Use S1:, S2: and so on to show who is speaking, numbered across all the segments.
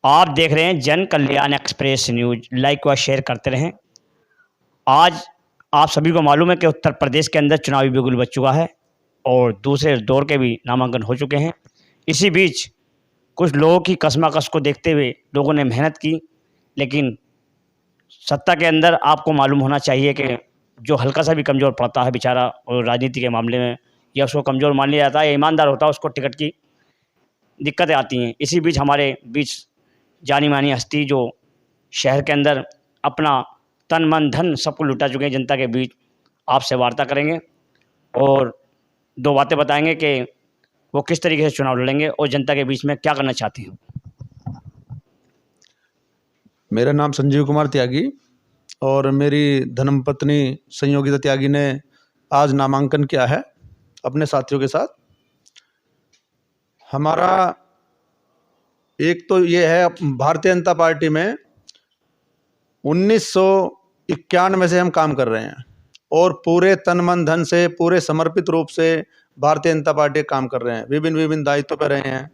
S1: आप देख रहे हैं जन कल्याण एक्सप्रेस न्यूज। लाइक व शेयर करते रहें। आज आप सभी को मालूम है कि उत्तर प्रदेश के अंदर चुनावी बिगुल बज चुका है और दूसरे दौर के भी नामांकन हो चुके हैं। इसी बीच कुछ लोगों की कशमकश को देखते हुए लोगों ने मेहनत की, लेकिन सत्ता के अंदर आपको मालूम होना चाहिए कि जो हल्का सा भी कमज़ोर पड़ता है बेचारा, और राजनीति के मामले में या उसको कमज़ोर मान लिया जाता है या ईमानदार होता है, उसको टिकट की दिक्कतें आती हैं। इसी बीच हमारे बीच जानी मानी हस्ती जो शहर के अंदर अपना तन मन धन सबको लुटा चुके हैं जनता के बीच, आपसे वार्ता करेंगे और दो बातें बताएंगे कि वो किस तरीके से चुनाव लड़ेंगे और जनता के बीच में क्या करना चाहते हैं।
S2: मेरा नाम संजीव कुमार त्यागी और मेरी धर्मपत्नी संयोगिता त्यागी ने आज नामांकन किया है अपने साथियों के साथ। हमारा एक तो ये है, भारतीय जनता पार्टी में 1991 से हम काम कर रहे हैं और पूरे तन मन धन से, पूरे समर्पित रूप से भारतीय जनता पार्टी काम कर रहे हैं। विभिन्न दायित्वों पर रहे हैं।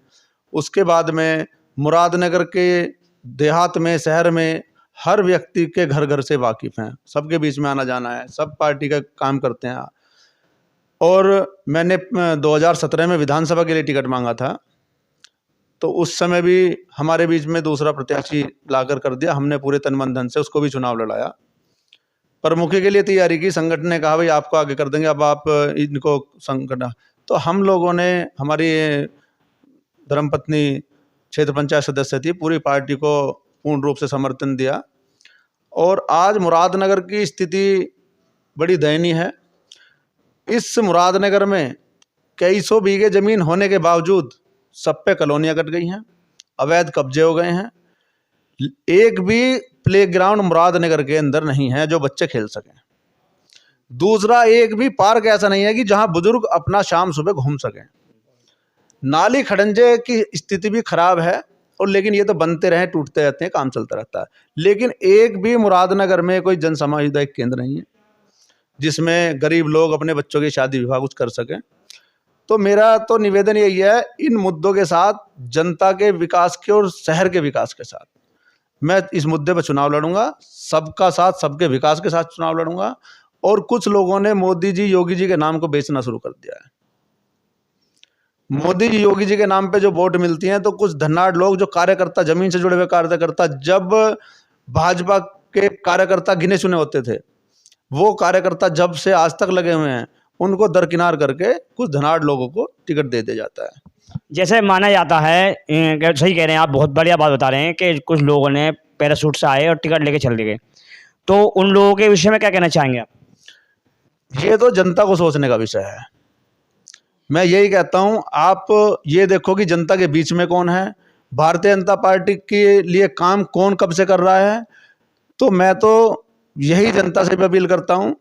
S2: उसके बाद में मुरादनगर के देहात में, शहर में हर व्यक्ति के घर घर से वाकिफ़ हैं, सबके बीच में आना जाना है, सब पार्टी का काम करते हैं। और मैंने 2017 में विधानसभा के लिए टिकट मांगा था, तो उस समय भी हमारे बीच में दूसरा प्रत्याशी लाकर कर दिया। हमने पूरे तन मन धन से उसको भी चुनाव लड़ाया। प्रमुखी के लिए तैयारी की, संगठन ने कहा भाई आपको आगे कर देंगे, अब आप इनको संगठन। तो हम लोगों ने, हमारी धर्मपत्नी क्षेत्र पंचायत सदस्य थी, पूरी पार्टी को पूर्ण रूप से समर्थन दिया। और आज मुरादनगर की स्थिति बड़ी दयनीय है। इस मुरादनगर में कई सौ बीघे जमीन होने के बावजूद सब पे कॉलोनियाँ कट गई हैं, अवैध कब्जे हो गए हैं। एक भी प्लेग्राउंड मुरादनगर के अंदर नहीं है जो बच्चे खेल सकें। दूसरा, एक भी पार्क ऐसा नहीं है कि जहां बुजुर्ग अपना शाम सुबह घूम सकें। नाली खड़ंजे की स्थिति भी खराब है, और लेकिन ये तो बनते रहे, टूटते रहते हैं, काम चलता रहता है। लेकिन एक भी मुरादनगर में कोई जन सामुदायिक केंद्र नहीं है जिसमें गरीब लोग अपने बच्चों की शादी विवाह कुछ कर सकें। तो मेरा तो निवेदन यही है, इन मुद्दों के साथ, जनता के विकास के और शहर के विकास के साथ मैं इस मुद्दे पर चुनाव लड़ूंगा। सबका साथ, सबके विकास के साथ चुनाव लड़ूंगा। और कुछ लोगों ने मोदी जी, योगी जी के नाम को बेचना शुरू कर दिया है। मोदी जी, योगी जी के नाम पे जो वोट मिलती हैं, तो कुछ धन्नाढ़ लोग, जो कार्यकर्ता, जमीन से जुड़े हुए कार्यकर्ता, जब भाजपा के कार्यकर्ता गिने चुने होते थे, वो कार्यकर्ता जब से आज तक लगे हुए हैं, उनको दरकिनार करके कुछ धनाढ़ लोगों को टिकट दे दिया जाता है।
S1: जैसे माना जाता है, सही कह रहे हैं आप, बहुत बढ़िया बात बता रहे हैं कि कुछ लोगों ने पैराशूट से आए और टिकट लेके चल गए, तो उन लोगों के विषय में क्या कहना चाहेंगे आप?
S2: ये तो जनता को सोचने का विषय है। मैं यही कहता हूं, आप ये देखो कि जनता के बीच में कौन है, भारतीय जनता पार्टी के लिए काम कौन कब से कर रहा है। तो मैं तो यही जनता से अपील करता हूं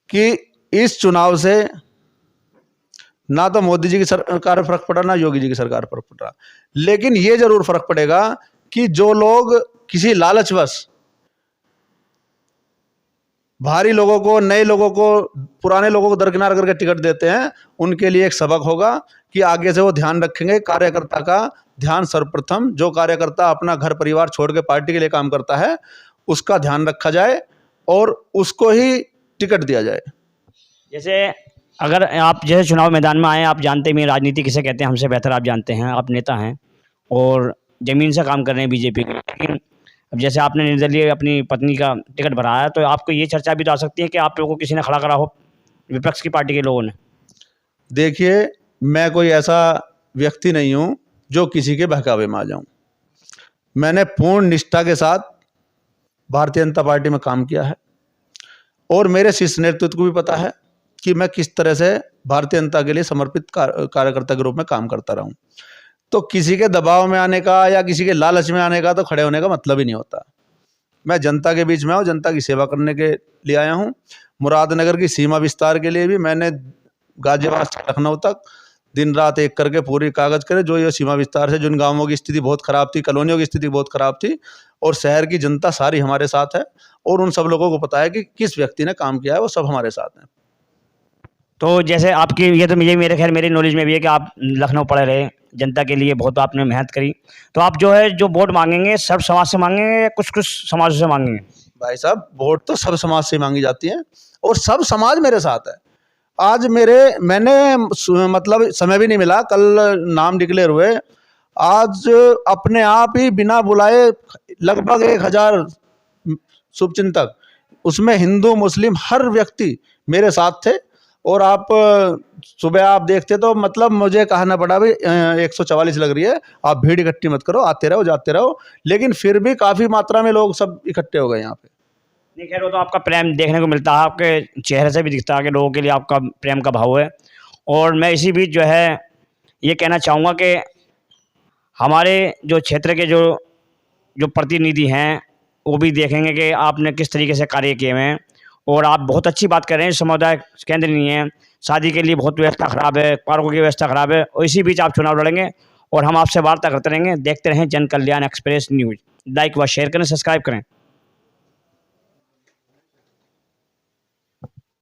S2: कि इस चुनाव से ना तो मोदी जी की सरकार फर्क पड़ा, ना योगी जी की सरकार फर्क पड़ा, लेकिन ये जरूर फर्क पड़ेगा कि जो लोग किसी लालचवश भारी लोगों को, नए लोगों को, पुराने लोगों को दरकिनार करके टिकट देते हैं, उनके लिए एक सबक होगा कि आगे से वो ध्यान रखेंगे, कार्यकर्ता का ध्यान सर्वप्रथम। जो कार्यकर्ता अपना घर परिवार छोड़ के पार्टी के लिए काम करता है, उसका ध्यान रखा जाए और उसको ही टिकट दिया जाए।
S1: जैसे अगर आप जैसे चुनाव मैदान में आए, आप जानते भी हैं राजनीति किसे कहते हैं, हमसे बेहतर आप जानते हैं, आप नेता हैं और ज़मीन से काम कर रहे हैं बीजेपी के। लेकिन अब जैसे आपने निर्दलीय अपनी पत्नी का टिकट भराया है, तो आपको ये चर्चा भी तो आ सकती है कि आप लोगों को किसी ने खड़ा करा हो, विपक्ष की पार्टी के लोगों ने।
S2: देखिए, मैं कोई ऐसा व्यक्ति नहीं हूं जो किसी के बहकावे में आ जाऊं। मैंने पूर्ण निष्ठा के साथ भारतीय जनता पार्टी में काम किया है और मेरे शीर्ष नेतृत्व को भी पता है कि मैं किस तरह से भारतीय जनता के लिए समर्पित कार्यकर्ता के रूप में काम करता रहूं। तो किसी के दबाव में आने का या किसी के लालच में आने का तो खड़े होने का मतलब ही नहीं होता। मैं जनता के बीच में हूँ, जनता की सेवा करने के लिए आया हूँ। मुरादनगर की सीमा विस्तार के लिए भी मैंने गाजियाबाद से लखनऊ तक दिन रात एक करके पूरी कागज करे। जो ये सीमा विस्तार से, जिन गाँवों की स्थिति बहुत खराब थी, कॉलोनियों की स्थिति बहुत खराब थी, और शहर की जनता सारी हमारे साथ है और उन सब लोगों को पता है कि किस व्यक्ति ने काम किया है, वो सब हमारे साथ हैं।
S1: तो जैसे आपकी ये तो मुझे, मेरे खैर मेरी नॉलेज में भी है कि आप लखनऊ पढ़े रहे, जनता के लिए बहुत आपने मेहनत करी। तो आप जो है जो वोट मांगेंगे सर्व समाज से मांगेंगे या कुछ कुछ समाजों से मांगेंगे?
S2: भाई साहब, वोट तो सब समाज से मांगी जाती है और सब समाज मेरे साथ है। आज मतलब समय भी नहीं मिला, कल नाम डिक्लेयर हुए। आज अपने आप ही बिना बुलाए लगभग 1000 शुभचिंतक, उसमें हिंदू मुस्लिम हर व्यक्ति मेरे साथ थे। और आप सुबह आप देखते तो मतलब मुझे कहना पड़ा भाई 144 लग रही है, आप भीड़ इकट्ठी मत करो, आते रहो जाते रहो। लेकिन फिर भी काफ़ी मात्रा में लोग सब इकट्ठे हो गए यहाँ पे।
S1: नहीं खैर, वो तो आपका प्रेम देखने को मिलता है, आपके चेहरे से भी दिखता है कि लोगों के लिए आपका प्रेम का भाव है। और मैं इसी बीच जो है ये कहना चाहूँगा कि हमारे जो क्षेत्र के जो जो प्रतिनिधि हैं वो भी देखेंगे कि आपने किस तरीके से कार्य किए हुए हैं। और आप बहुत अच्छी बात कर रहे हैं, समुदाय केंद्र नहीं है, शादी के लिए बहुत व्यवस्था ख़राब है, पार्कों की व्यवस्था ख़राब है, और इसी बीच आप चुनाव लड़ेंगे और हम आपसे वार्ता करते रहेंगे। देखते रहें जन कल्याण एक्सप्रेस न्यूज़। लाइक व शेयर करें, सब्सक्राइब करें।